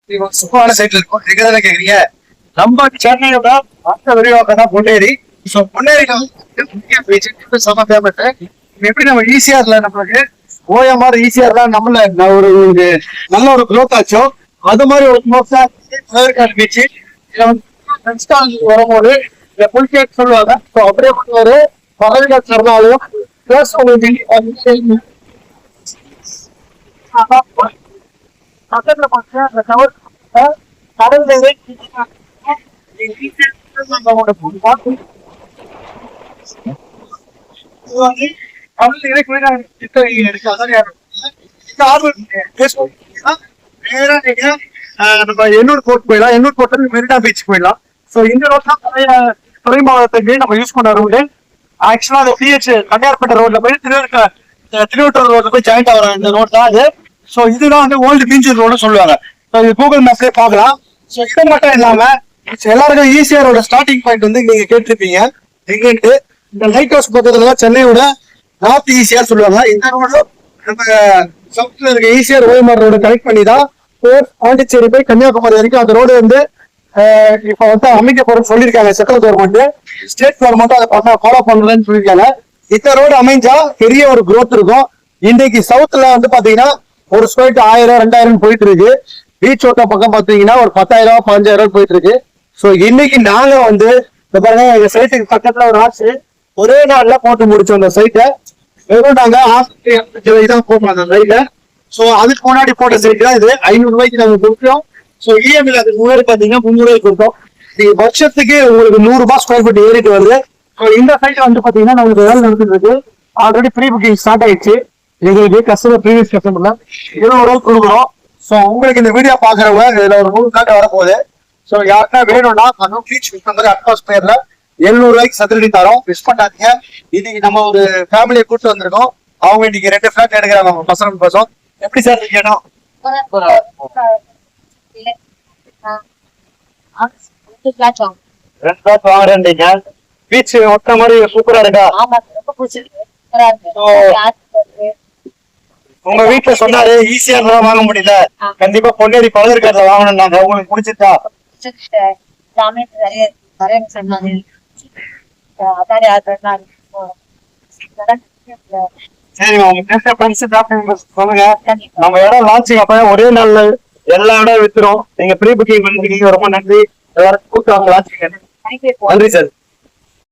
சூப்பரான சைட்ல இருக்கும். எங்க தானே கேக்குறீங்க? நம்ம சென்னையோட மற்ற விரிவாக்கம் தான் பொன்னேரி. ஸோ பொன்னேரியில வந்து பீச் செம ஃபேமஸ். எப்படி நம்ம ஈஸியார்ல நம்மளுக்கு ஓஎம்ஆர் ஈஸியார்லாம் நம்மள ஒரு நல்ல ஒரு க்ரோத் ஆச்சோ அது மாதிரி ஒரு க்ரோத் பீச். இதுல வந்து வரும்போது இந்த புல்கேட் சொல்லுவாங்க. ஸோ அப்படியே ஒரு பறவைகள் சரணாலயம் பிளஸ் உங்களுக்கு பக்கத்துல பார்த்தா அந்த டவர் கடல் நம்ம எண்ணூர் போர்ட் போயிடலாம். எண்ணூர் போர்ட் மெரினா பீச் போயிடலாம். ஸோ இந்த ரோட் தான் துறை மாவட்டத்துக்கு நம்ம யூஸ் பண்ண ரோடு. ஆக்சுவலா அந்த பிஹெச் கன்னியார்பேட்டை ரோட்ல போய் திருவட்டூர் ரோட்ல போய் ஜாயிண்ட் ஆகிற இந்த ரோட் தான் அது. ஸோ இதுதான் வந்து ஓல்டு பீஞ்சர் ரோடு சொல்லுவாங்க. ஸோ இது கூகுள் மேப்லேயே பார்க்கலாம். ஸோ இது மட்டும் இல்லாம எல்லாருக்கும் ஈஸியாரோட ஸ்டார்டிங் பாயிண்ட் வந்து நீங்க கேட்டிருப்பீங்க எங்கன்ட்டு. இந்த லைட் ஹவுஸ் பக்கத்துல தான் சென்னையோட நார்த் ஈசிஆர் சொல்லுவாங்க. இந்த ரோடு நம்ம சவுத்ல இருக்க ஈசிஆர் ஓஎம்ஆர் ரோடு கனெக்ட் பண்ணி தான் பாண்டிச்சேரி போய் கன்னியாகுமரி வரைக்கும் அந்த ரோடு வந்து இப்ப வந்து அமைக்க போறேன்னு சொல்லியிருக்காங்க. சென்ட்ரல் கவர்மெண்ட் ஸ்டேட் கவர்மெண்ட் அதை ஃபாலோ பண்றேன்னு சொல்லியிருக்காங்க. இந்த ரோடு அமைஞ்சா பெரிய ஒரு growth இருக்கும். இன்னைக்கு சவுத்ல வந்து பாத்தீங்கன்னா ஒரு ஸ்கொயர் 1000 2000 போயிட்டு இருக்கு. பீச் ஓட்ட பக்கம் பாத்தீங்கன்னா ஒரு 10,000 15,000 போயிட்டு இருக்கு. ஸோ இன்னைக்கு நாங்க வந்து இந்த பாருங்க எங்க சைட்டுக்கு பக்கத்துல ஒரு ஆச்சு ஒரே நாள்ல போட்டு முடிச்சோம். அந்த சைட்டை வெறும் நாங்க தான் போட்டோம் அந்த சைட்ல. ஸோ அதுக்கு முன்னாடி போட்ட சைட் தான் இது. 500 ரூபாய்க்கு நாங்க கொடுத்தோம். ஸோ இஎம்ஐ அதுக்கு முன்னாடி பாத்தீங்கன்னா 300 ரூபாய்க்கு கொடுத்தோம். நீங்க வருஷத்துக்கு உங்களுக்கு 100 ரூபாய் ஸ்கொயர் ஃபீட் ஏறிட்டு வருது. ஸோ இந்த சைட் வந்து பாத்தீங்கன்னா நம்மளுக்கு வேலை நடந்துட்டு இருக்கு. ஆல்ரெடி ப்ரீ புக்கிங் ஸ்டார்ட் ஆயிடுச்சு. எங்களுக்கு கஸ்டமர் ப்ரீவியஸ் கஸ்டமர்ல 20 ரூபாய் கொடுக்குறோம். ஸோ உங்களுக்கு இந்த வீடியோ பாக்குறவங்க இதுல ஒரு 3 காட்டு வரப்போகுது. ஸோ யாருன்னா வேணும்னா பீச் மாதிரி அட்மாஸ்பியர்ல 700 ரூபாய்க்கு சதுரடி தரோம். மிஸ் பண்ணாதீங்க. இன்னைக்கு நம்ம ஒரு ஃபேமிலியை கூட்டு வந்திருக்கோம். அவங்க இன்னைக்கு 2 ஃபிளாட் எடுக்கிறாங்க. அவங்க பசங்க பசம் எப்படி சார் நீங்க இடம் வாங்குறீங்க? பீச் ஒட்ட மாதிரி சூப்பரா இருக்கா? உங்க வீட்டுல சொன்னாரு ஈஸியா வாங்க முடியல, கண்டிப்பா பொன்னேரி பழகிருக்கிறத வாங்கணும். நாங்க உங்களுக்கு பிடிச்சிட்டா? சரி, சொல்லுங்க. நம்ம இடம் லான்ச்சிங் அப்ப ஒரே நாள்ல எல்லா இடம் வித்துரும். நீங்க ப்ரீ புக்கிங் பண்ணிருக்கீங்க, ரொம்ப நன்றி. எல்லாரும் கூப்பிட்டு வாங்க லான்ச்சிங். நன்றி சார்.